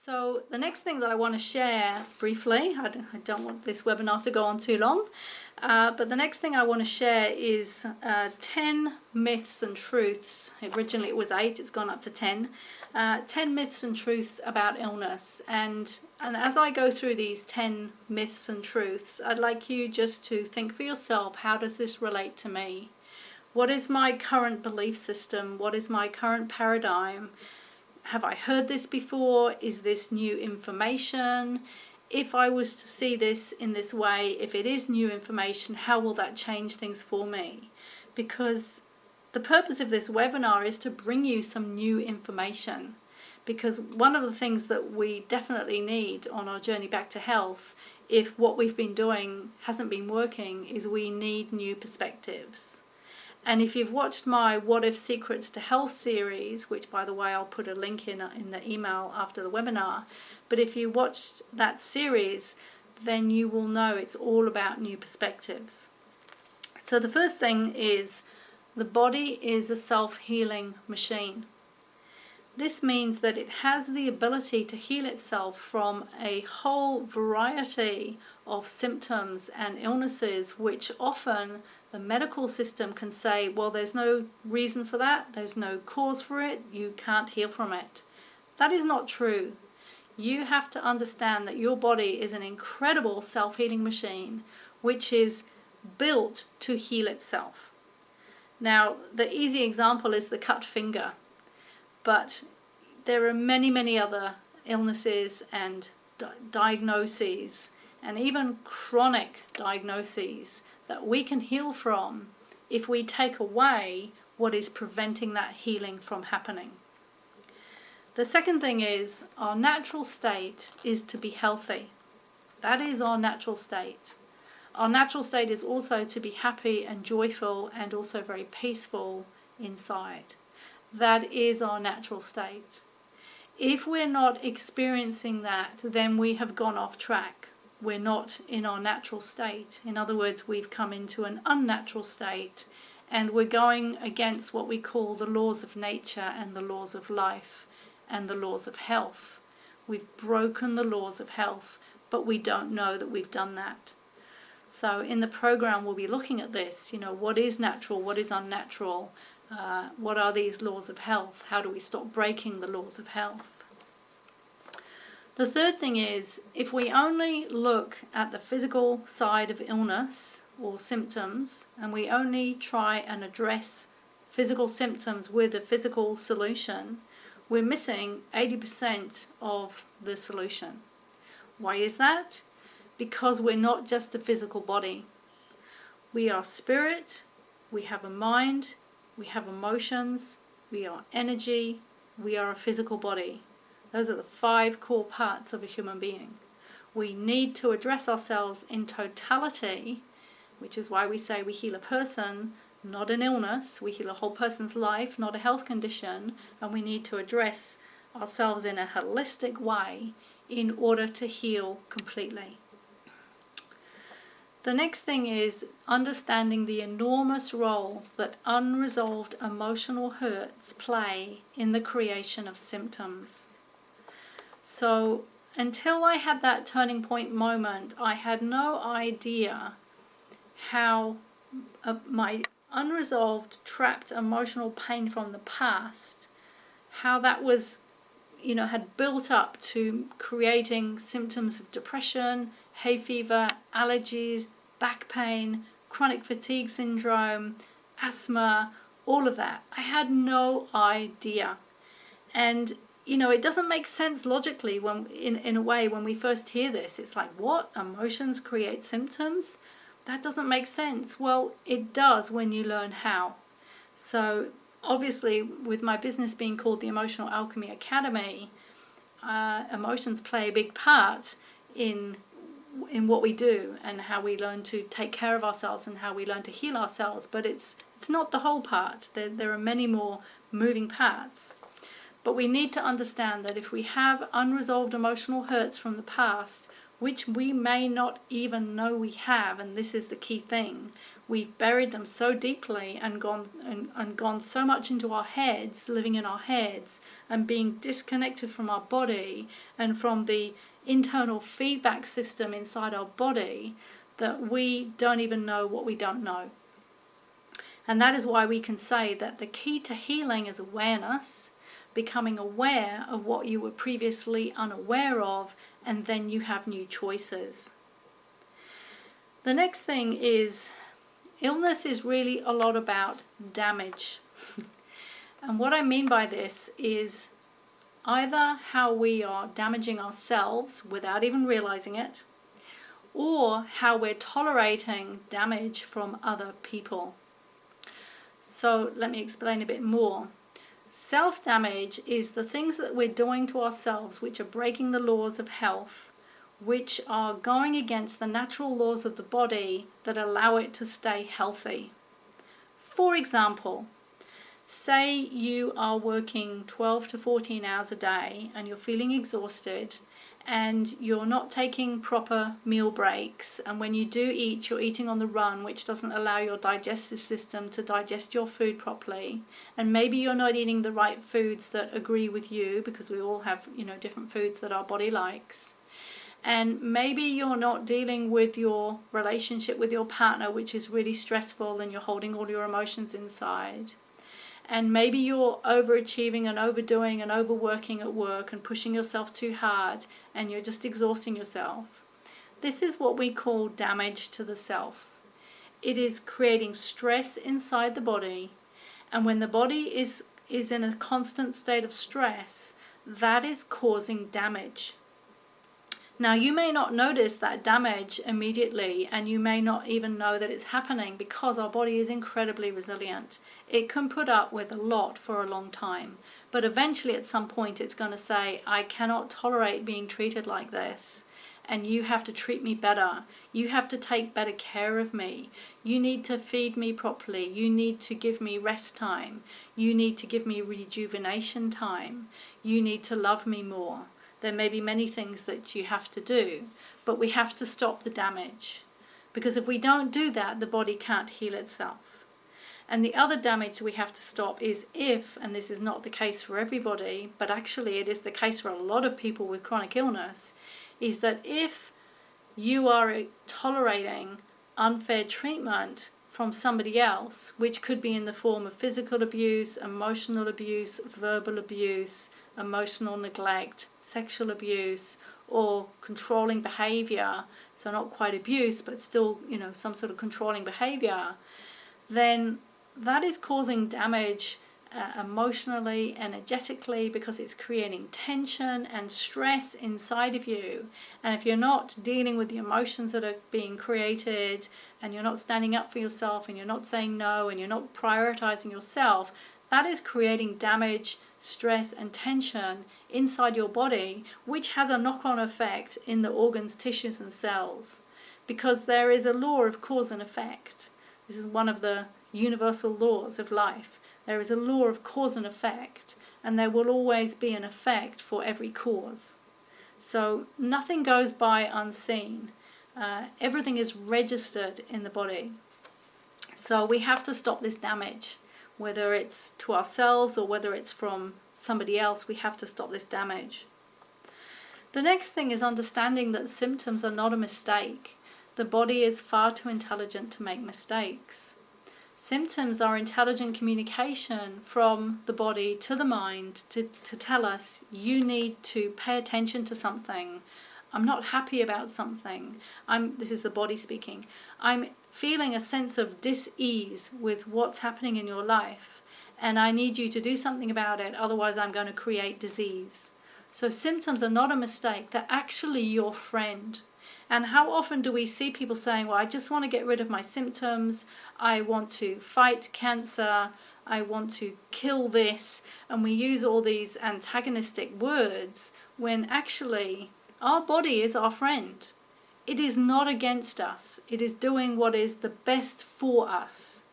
So the next thing that I want to share briefly, I don't want this webinar to go on too long, but the next thing I want to share is 10 myths and truths. Originally it was 8, it's gone up to 10. 10 myths and truths about illness. And as I go through these 10 myths and truths, I'd like you just to think for yourself, how does this relate to me? What is my current belief system? What is my current paradigm? Have I heard this before? Is this new information? If I was to see this in this way, if it is new information, how will that change things for me? Because the purpose of this webinar is to bring you some new information. Because one of the things that we definitely need on our journey back to health, if what we've been doing hasn't been working, is we need new perspectives. And if you've watched my What If Secrets to Health series, which by the way I'll put a link in the email after the webinar, but if you watched that series, then you will know it's all about new perspectives. So the first thing is, the body is a self-healing machine. This means that it has the ability to heal itself from a whole variety of symptoms and illnesses, which often the medical system can say, well, there's no reason for that, there's no cause for it, you can't heal from it. That is not true. You have to understand that your body is an incredible self-healing machine, which is built to heal itself. Now, the easy example is the cut finger, but there are many, many other illnesses and diagnoses, and even chronic diagnoses, that we can heal from if we take away what is preventing that healing from happening. The second thing is, our natural state is to be healthy. That is our natural state. Our natural state is also to be happy and joyful and also very peaceful inside. That is our natural state. If we're not experiencing that, then we have gone off track. We're not in our natural state. In other words, we've come into an unnatural state, and we're going against what we call the laws of nature and the laws of life and the laws of health. We've broken the laws of health, but we don't know that we've done that. So in the program we'll be looking at this, what is natural, what is unnatural, what are these laws of health, how do we stop breaking the laws of health. The third thing is, if we only look at the physical side of illness or symptoms, and we only try and address physical symptoms with a physical solution, we're missing 80% of the solution. Why is that? Because we're not just a physical body. We are spirit, we have a mind, we have emotions, we are energy, we are a physical body. Those are the 5 core parts of a human being. We need to address ourselves in totality, which is why we say we heal a person, not an illness. We heal a whole person's life, not a health condition, and we need to address ourselves in a holistic way in order to heal completely. The next thing is understanding the enormous role that unresolved emotional hurts play in the creation of symptoms. So until I had that turning point moment, I had no idea how my unresolved, trapped emotional pain from the past, how that was, had built up to creating symptoms of depression, hay fever, allergies, back pain, chronic fatigue syndrome, asthma, all of that. I had no idea. And it doesn't make sense logically when, in a way, when we first hear this. It's like, what? Emotions create symptoms? That doesn't make sense. Well, it does when you learn how. So obviously, with my business being called the Emotional Alchemy Academy, emotions play a big part in what we do and how we learn to take care of ourselves and how we learn to heal ourselves. But it's not the whole part. There are many more moving parts. But we need to understand that if we have unresolved emotional hurts from the past, which we may not even know we have, and this is the key thing, we've buried them so deeply and gone so much into our heads, living in our heads, and being disconnected from our body and from the internal feedback system inside our body, that we don't even know what we don't know. And that is why we can say that the key to healing is awareness, becoming aware of what you were previously unaware of, and then you have new choices. The next thing is, illness is really a lot about damage. And what I mean by this is either how we are damaging ourselves without even realizing it, or how we're tolerating damage from other people. So let me explain a bit more. Self-damage is the things that we're doing to ourselves which are breaking the laws of health, which are going against the natural laws of the body that allow it to stay healthy. For example, say you are working 12 to 14 hours a day and you're feeling exhausted and you're not taking proper meal breaks, and when you do eat, you're eating on the run, which doesn't allow your digestive system to digest your food properly, and maybe you're not eating the right foods that agree with you, because we all have, different foods that our body likes. And maybe you're not dealing with your relationship with your partner, which is really stressful, and you're holding all your emotions inside. And maybe you're overachieving and overdoing and overworking at work and pushing yourself too hard, and you're just exhausting yourself. This is what we call damage to the self. It is creating stress inside the body, and when the body is in a constant state of stress, that is causing damage. Now, you may not notice that damage immediately, and you may not even know that it's happening, because our body is incredibly resilient. It can put up with a lot for a long time, but eventually at some point it's going to say, I cannot tolerate being treated like this, and you have to treat me better. You have to take better care of me. You need to feed me properly. You need to give me rest time. You need to give me rejuvenation time. You need to love me more. There may be many things that you have to do, but we have to stop the damage. Because if we don't do that, the body can't heal itself. And the other damage we have to stop is if, and this is not the case for everybody, but actually it is the case for a lot of people with chronic illness, is that if you are tolerating unfair treatment from somebody else, which could be in the form of physical abuse, emotional abuse, verbal abuse, emotional neglect, sexual abuse, or controlling behavior, so not quite abuse, but still, some sort of controlling behavior, then that is causing damage emotionally, energetically, because it's creating tension and stress inside of you. And if you're not dealing with the emotions that are being created, and you're not standing up for yourself, and you're not saying no, and you're not prioritizing yourself, that is creating damage, stress and tension inside your body, which has a knock-on effect in the organs, tissues and cells, because there is a law of cause and effect. This is one of the universal laws of life. There is a law of cause and effect, and there will always be an effect for every cause. So nothing goes by unseen. Everything is registered in the body. So we have to stop this damage. Whether it's to ourselves or whether it's from somebody else, we have to stop this damage. The next thing is understanding that symptoms are not a mistake. The body is far too intelligent to make mistakes. Symptoms are intelligent communication from the body to the mind to tell us, you need to pay attention to something. I'm not happy about something. This is the body speaking. I'm feeling a sense of dis-ease with what's happening in your life, and I need you to do something about it, otherwise I'm going to create disease. So symptoms are not a mistake, they're actually your friend. And how often do we see people saying, well, I just want to get rid of my symptoms, I want to fight cancer, I want to kill this, and we use all these antagonistic words, when actually our body is our friend. It is not against us. It is doing what is the best for us.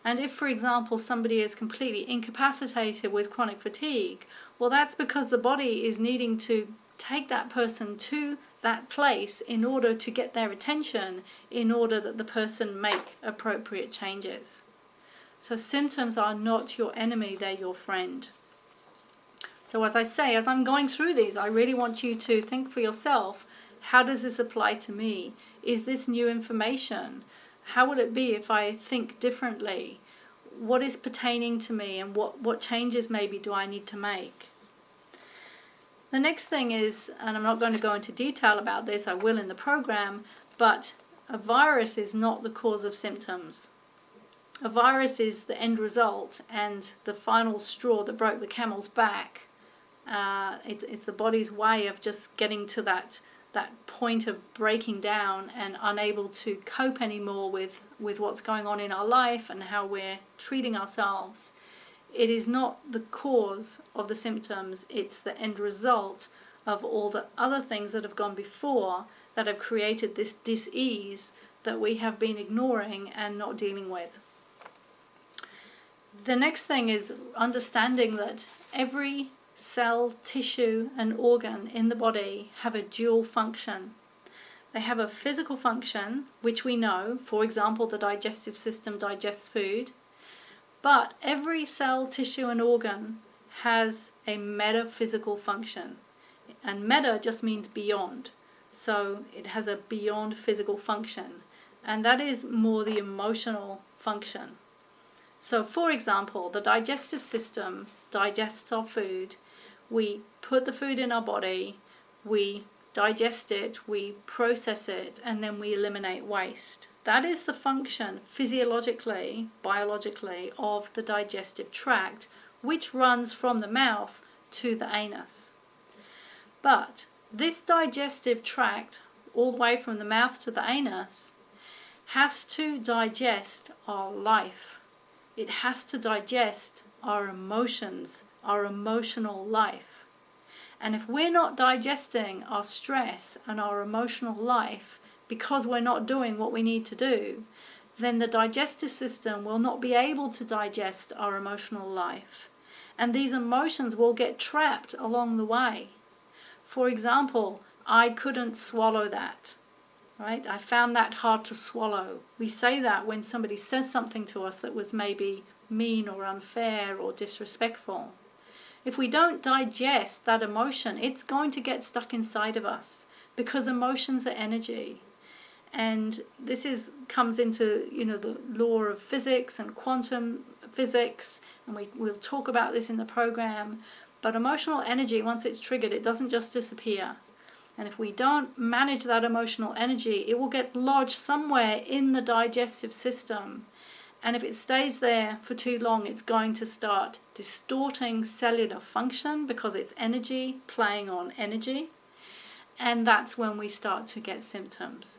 And if, for example, somebody is completely incapacitated with chronic fatigue, well, that's because the body is needing to take that person to that place in order to get their attention, in order that the person make appropriate changes. So symptoms are not your enemy, they're your friend. So as I say, as I'm going through these, I really want you to think for yourself, how does this apply to me? Is this new information? How will it be if I think differently? What is pertaining to me, and what changes maybe do I need to make? The next thing is, and I'm not going to go into detail about this, I will in the program, but a virus is not the cause of symptoms. A virus is the end result and the final straw that broke the camel's back. It's the body's way of just getting to that point of breaking down and unable to cope anymore with what's going on in our life and how we're treating ourselves. It is not the cause of the symptoms, it's the end result of all the other things that have gone before that have created this dis-ease that we have been ignoring and not dealing with. The next thing is understanding that every cell, tissue and organ in the body have a dual function. They have a physical function, which we know, for example, the digestive system digests food, but every cell, tissue and organ has a metaphysical function. And meta just means beyond. So it has a beyond physical function. And that is more the emotional function. So for example, the digestive system digests our food. We put the food in our body, we digest it, we process it, and then we eliminate waste. That is the function physiologically, biologically, of the digestive tract, which runs from the mouth to the anus. But this digestive tract, all the way from the mouth to the anus, has to digest our life. It has to digest our emotions, our emotional life. And if we're not digesting our stress and our emotional life because we're not doing what we need to do, then the digestive system will not be able to digest our emotional life. And these emotions will get trapped along the way. For example, I couldn't swallow that. Right? I found that hard to swallow. We say that when somebody says something to us that was maybe mean or unfair or disrespectful. If we don't digest that emotion, it's going to get stuck inside of us, because emotions are energy. And this comes into, the law of physics and quantum physics, and we'll talk about this in the program. But emotional energy, once it's triggered, it doesn't just disappear. And if we don't manage that emotional energy, it will get lodged somewhere in the digestive system. And if it stays there for too long, it's going to start distorting cellular function, because it's energy playing on energy. And that's when we start to get symptoms.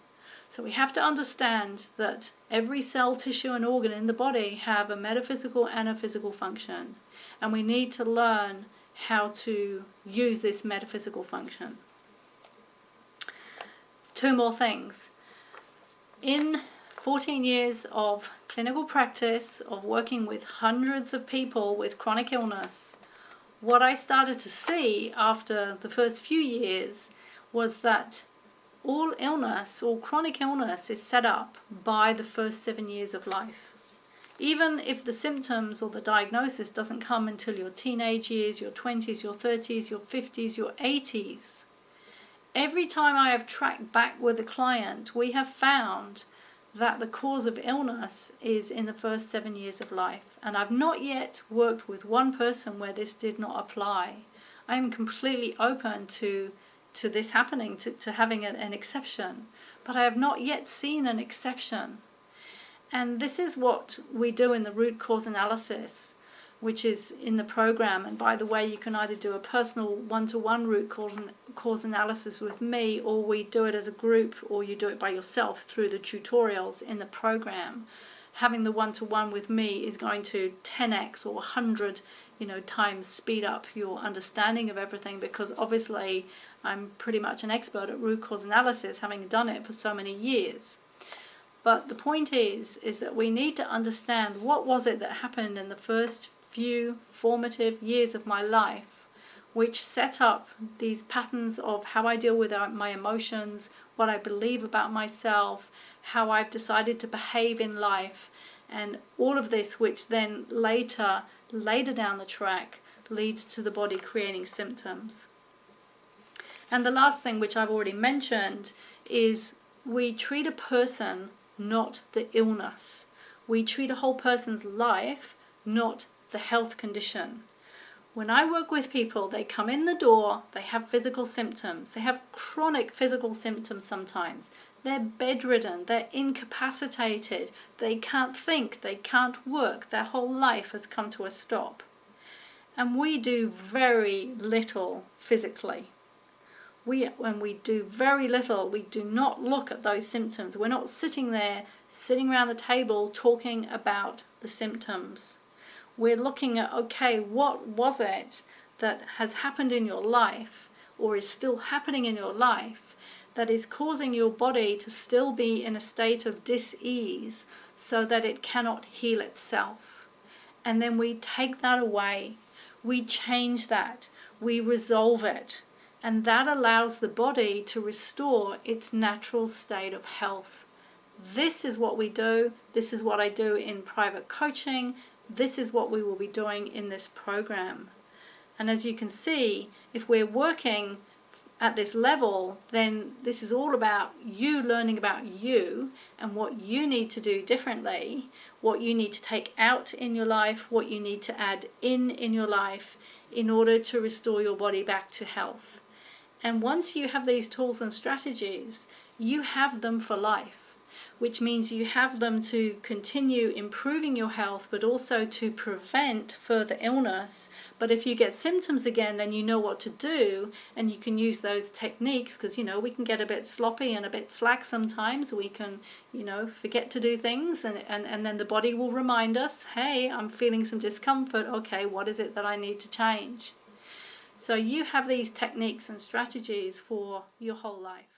So we have to understand that every cell, tissue and organ in the body have a metaphysical and a physical function. And we need to learn how to use this metaphysical function. Two more things. In 14 years of clinical practice, of working with hundreds of people with chronic illness, what I started to see after the first few years was that all illness, all chronic illness, is set up by the first 7 years of life. Even if the symptoms or the diagnosis doesn't come until your teenage years, your 20s, your 30s, your 50s, your 80s, every time I have tracked back with a client, we have found that the cause of illness is in the first 7 years of life. And I've not yet worked with one person where this did not apply. I am completely open to this happening, to having an exception. But I have not yet seen an exception. And this is what we do in the root cause analysis, which is in the program. And by the way, you can either do a personal one-to-one root cause analysis with me, or we do it as a group, or you do it by yourself through the tutorials in the program. Having the one-to-one with me is going to 10x or 100 times speed up your understanding of everything, because obviously I'm pretty much an expert at root cause analysis, having done it for so many years. But the point is that we need to understand what was it that happened in the first few formative years of my life which set up these patterns of how I deal with my emotions, what I believe about myself, how I've decided to behave in life, and all of this which then later down the track leads to the body creating symptoms. And the last thing, which I've already mentioned, is we treat a person, not the illness. We treat a whole person's life, not the health condition. When I work with people, they come in the door, they have physical symptoms, they have chronic physical symptoms sometimes. They're bedridden, they're incapacitated, they can't think, they can't work, their whole life has come to a stop. And we do very little physically. When we do very little, we do not look at those symptoms. We're not sitting around the table talking about the symptoms. We're looking at, okay, what was it that has happened in your life or is still happening in your life that is causing your body to still be in a state of dis-ease so that it cannot heal itself. And then we take that away, we change that, we resolve it, and that allows the body to restore its natural state of health. This is what we do. This is what I do in private coaching. This is what we will be doing in this program. And as you can see, if we're working at this level, then this is all about you learning about you and what you need to do differently, what you need to take out in your life, what you need to add in your life in order to restore your body back to health. And once you have these tools and strategies, you have them for life, which means you have them to continue improving your health, but also to prevent further illness. But if you get symptoms again, then you know what to do, and you can use those techniques, because, we can get a bit sloppy and a bit slack sometimes. We can, forget to do things, and then the body will remind us, hey, I'm feeling some discomfort. Okay, what is it that I need to change? So you have these techniques and strategies for your whole life.